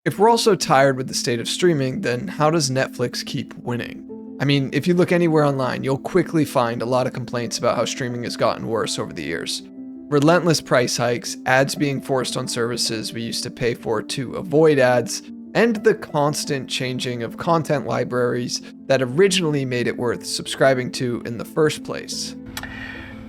If we're all so tired with the state of streaming, then how does Netflix keep winning? I mean, if you look anywhere online, you'll quickly find a lot of complaints about how streaming has gotten worse over the years. Relentless price hikes, ads being forced on services we used to pay for to avoid ads, and the constant changing of content libraries that originally made it worth subscribing to in the first place.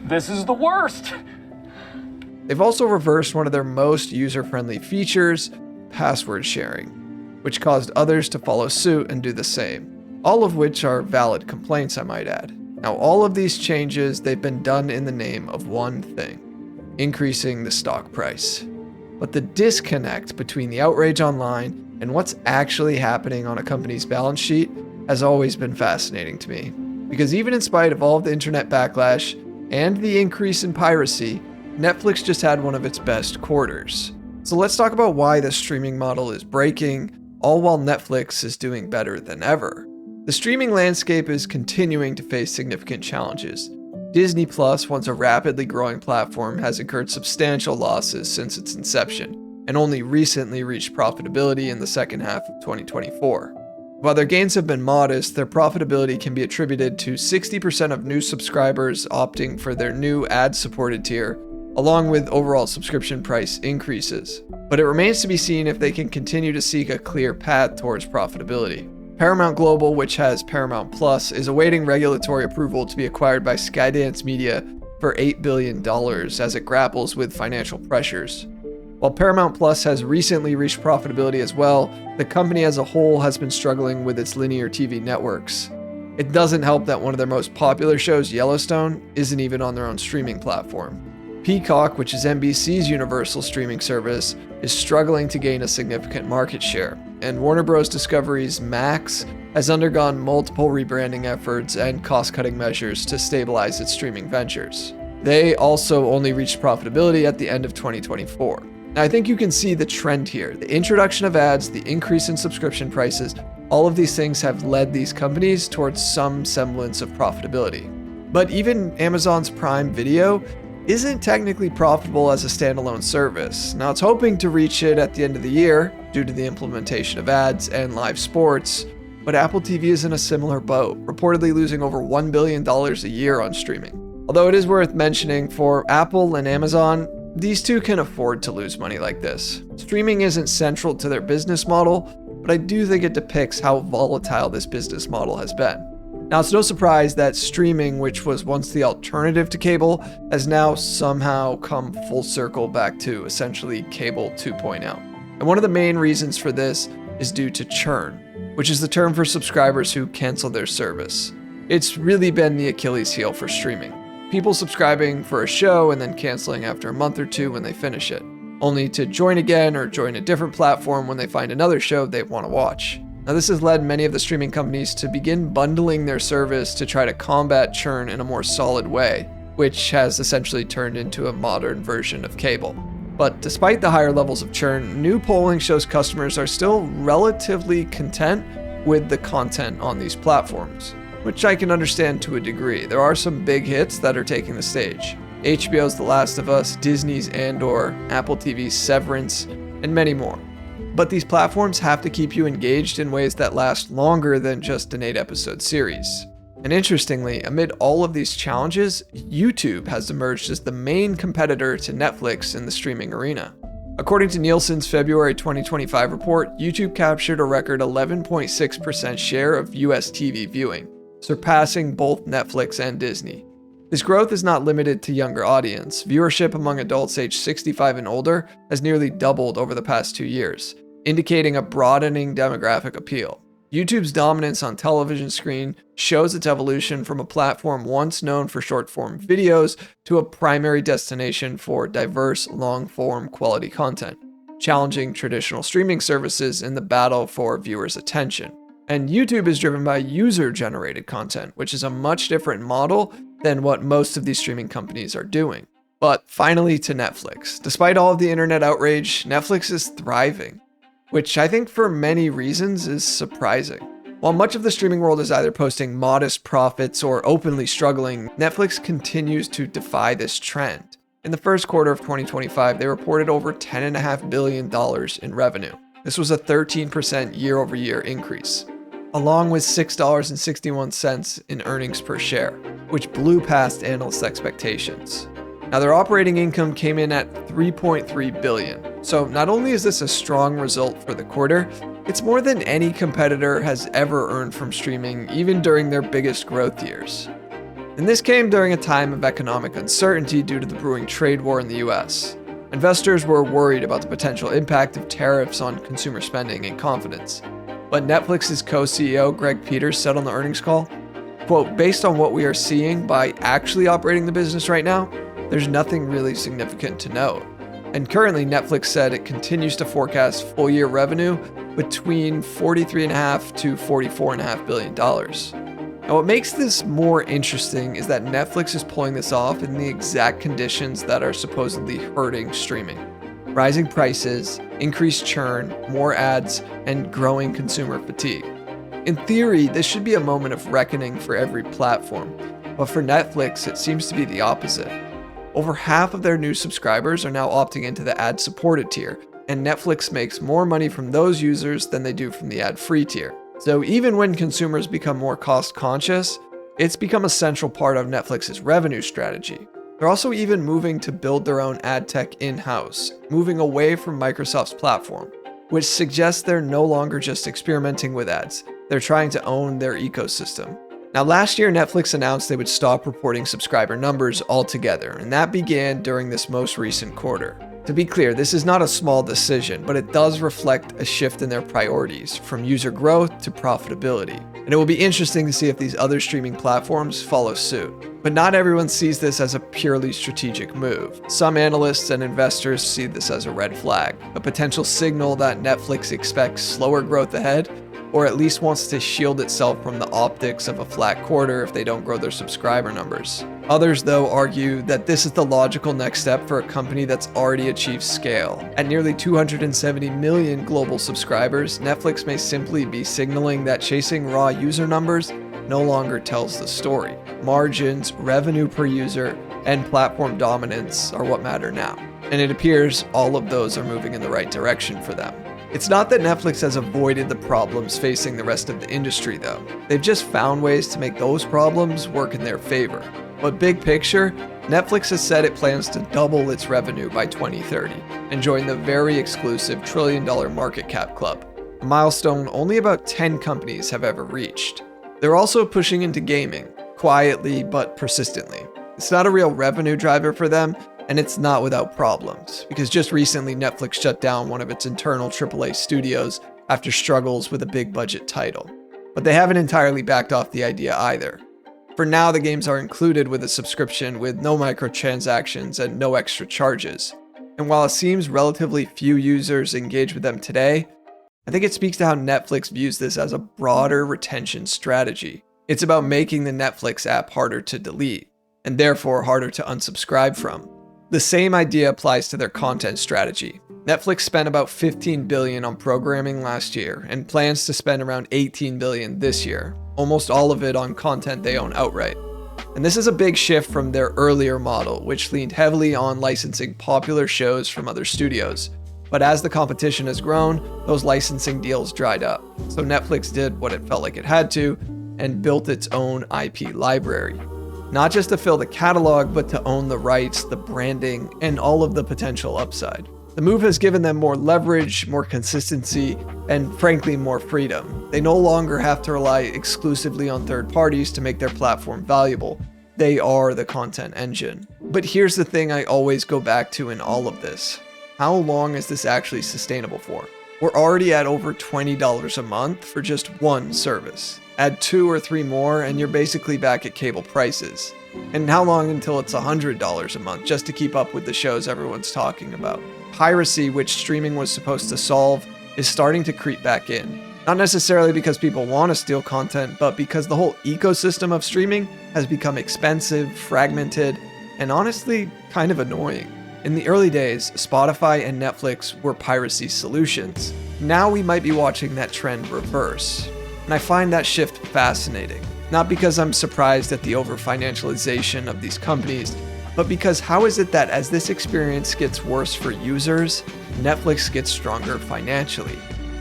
This is the worst! They've also reversed one of their most user-friendly features, password sharing, which caused others to follow suit and do the same, all of which are valid complaints, I might add. Now, all of these changes, they've been done in the name of one thing: increasing the stock price. But the disconnect between the outrage online and what's actually happening on a company's balance sheet has always been fascinating to me. Because even in spite of all of the internet backlash and the increase in piracy, Netflix just had one of its best quarters. So let's talk about why the streaming model is breaking, all while Netflix is doing better than ever. The streaming landscape is continuing to face significant challenges. Disney Plus, once a rapidly growing platform, has incurred substantial losses since its inception, and only recently reached profitability in the second half of 2024. While their gains have been modest, their profitability can be attributed to 60% of new subscribers opting for their new ad-supported tier, along with overall subscription price increases. But it remains to be seen if they can continue to seek a clear path towards profitability. Paramount Global, which has Paramount Plus, is awaiting regulatory approval to be acquired by Skydance Media for $8 billion as it grapples with financial pressures. While Paramount Plus has recently reached profitability as well, the company as a whole has been struggling with its linear TV networks. It doesn't help that one of their most popular shows, Yellowstone, isn't even on their own streaming platform. Peacock, which is NBC's universal streaming service, is struggling to gain a significant market share, and Warner Bros. Discovery's Max has undergone multiple rebranding efforts and cost-cutting measures to stabilize its streaming ventures. They also only reached profitability at the end of 2024. Now, I think you can see the trend here. The introduction of ads, the increase in subscription prices, all of these things have led these companies towards some semblance of profitability. But even Amazon's Prime Video isn't technically profitable as a standalone service. Now, it's hoping to reach it at the end of the year due to the implementation of ads and live sports, but Apple TV is in a similar boat, reportedly losing over $1 billion a year on streaming. Although it is worth mentioning, for Apple and Amazon, these two can afford to lose money like this. Streaming isn't central to their business model, but I do think it depicts how volatile this business model has been. Now, it's no surprise that streaming, which was once the alternative to cable, has now somehow come full circle back to essentially cable 2.0. And one of the main reasons for this is due to churn, which is the term for subscribers who cancel their service. It's really been the Achilles heel for streaming. People subscribing for a show and then canceling after a month or two when they finish it, only to join again or join a different platform when they find another show they want to watch. Now, this has led many of the streaming companies to begin bundling their service to try to combat churn in a more solid way, which has essentially turned into a modern version of cable. But despite the higher levels of churn, new polling shows customers are still relatively content with the content on these platforms, which I can understand to a degree. There are some big hits that are taking the stage: HBO's The Last of Us, Disney's Andor, Apple TV's Severance, and many more. But these platforms have to keep you engaged in ways that last longer than just an 8-episode series. And interestingly, amid all of these challenges, YouTube has emerged as the main competitor to Netflix in the streaming arena. According to Nielsen's February 2025 report, YouTube captured a record 11.6% share of US TV viewing, surpassing both Netflix and Disney. This growth is not limited to younger audience. Viewership among adults aged 65 and older has nearly doubled over the past 2 years, indicating a broadening demographic appeal. YouTube's dominance on television screen shows its evolution from a platform once known for short-form videos to a primary destination for diverse, long-form quality content, challenging traditional streaming services in the battle for viewers' attention. And YouTube is driven by user-generated content, which is a much different model than what most of these streaming companies are doing. But finally to Netflix. Despite all of the internet outrage, Netflix is thriving, which I think for many reasons is surprising. While much of the streaming world is either posting modest profits or openly struggling, Netflix continues to defy this trend. In the first quarter of 2025, they reported over $10.5 billion in revenue. This was a 13% year-over-year increase, along with $6.61 in earnings per share, which blew past analyst expectations. Now, their operating income came in at $3.3 billion. So not only is this a strong result for the quarter, it's more than any competitor has ever earned from streaming, even during their biggest growth years. And this came during a time of economic uncertainty due to the brewing trade war in the US. Investors were worried about the potential impact of tariffs on consumer spending and confidence. But Netflix's co-CEO Greg Peters said on the earnings call, quote, "Based on what we are seeing by actually operating the business right now, there's nothing really significant to note." And currently, Netflix said it continues to forecast full-year revenue between $43.5 to $44.5 billion. Now, what makes this more interesting is that Netflix is pulling this off in the exact conditions that are supposedly hurting streaming. Rising prices, increased churn, more ads, and growing consumer fatigue. In theory, this should be a moment of reckoning for every platform, but for Netflix, it seems to be the opposite. Over half of their new subscribers are now opting into the ad-supported tier, and Netflix makes more money from those users than they do from the ad-free tier. So even when consumers become more cost-conscious, it's become a central part of Netflix's revenue strategy. They're also even moving to build their own ad tech in-house, moving away from Microsoft's platform, which suggests they're no longer just experimenting with ads. They're trying to own their ecosystem. Now, last year, Netflix announced they would stop reporting subscriber numbers altogether, and that began during this most recent quarter. To be clear, this is not a small decision, but it does reflect a shift in their priorities, from user growth to profitability. And it will be interesting to see if these other streaming platforms follow suit. But not everyone sees this as a purely strategic move. Some analysts and investors see this as a red flag, a potential signal that Netflix expects slower growth ahead, or at least wants to shield itself from the optics of a flat quarter if they don't grow their subscriber numbers. Others, though, argue that this is the logical next step for a company that's already achieved scale. At nearly 270 million global subscribers, Netflix may simply be signaling that chasing raw user numbers no longer tells the story. Margins, revenue per user, and platform dominance are what matter now. And it appears all of those are moving in the right direction for them. It's not that Netflix has avoided the problems facing the rest of the industry, though. They've just found ways to make those problems work in their favor. But big picture, Netflix has said it plans to double its revenue by 2030 and join the very exclusive $1 trillion market cap club, a milestone only about 10 companies have ever reached. They're also pushing into gaming, quietly but persistently. It's not a real revenue driver for them, and it's not without problems, because just recently Netflix shut down one of its internal AAA studios after struggles with a big budget title. But they haven't entirely backed off the idea either. For now, the games are included with a subscription with no microtransactions and no extra charges. And while it seems relatively few users engage with them today, I think it speaks to how Netflix views this as a broader retention strategy. It's about making the Netflix app harder to delete, and therefore harder to unsubscribe from. The same idea applies to their content strategy. Netflix spent about $15 billion on programming last year and plans to spend around $18 billion this year, almost all of it on content they own outright. And this is a big shift from their earlier model, which leaned heavily on licensing popular shows from other studios. But as the competition has grown, those licensing deals dried up. So Netflix did what it felt like it had to and built its own IP library. Not just to fill the catalog, but to own the rights, the branding, and all of the potential upside. The move has given them more leverage, more consistency, and frankly, more freedom. They no longer have to rely exclusively on third parties to make their platform valuable. They are the content engine. But here's the thing I always go back to in all of this. How long is this actually sustainable for? We're already at over $20 a month for just one service. Add 2 or 3 more and you're basically back at cable prices. And how long until it's $100 a month just to keep up with the shows everyone's talking about? Piracy, which streaming was supposed to solve, is starting to creep back in. Not necessarily because people want to steal content, but because the whole ecosystem of streaming has become expensive, fragmented, and honestly, kind of annoying. In the early days, Spotify and Netflix were piracy solutions. Now we might be watching that trend reverse. And I find that shift fascinating. Not because I'm surprised at the over-financialization of these companies, but because how is it that as this experience gets worse for users, Netflix gets stronger financially?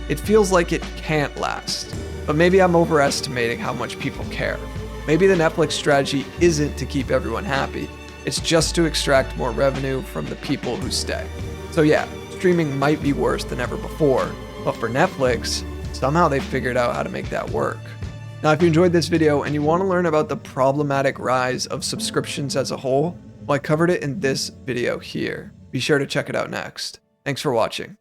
It feels like it can't last. But maybe I'm overestimating how much people care. Maybe the Netflix strategy isn't to keep everyone happy. It's just to extract more revenue from the people who stay. So yeah, streaming might be worse than ever before, but for Netflix, somehow they figured out how to make that work. Now, if you enjoyed this video and you want to learn about the problematic rise of subscriptions as a whole, well, I covered it in this video here. Be sure to check it out next. Thanks for watching.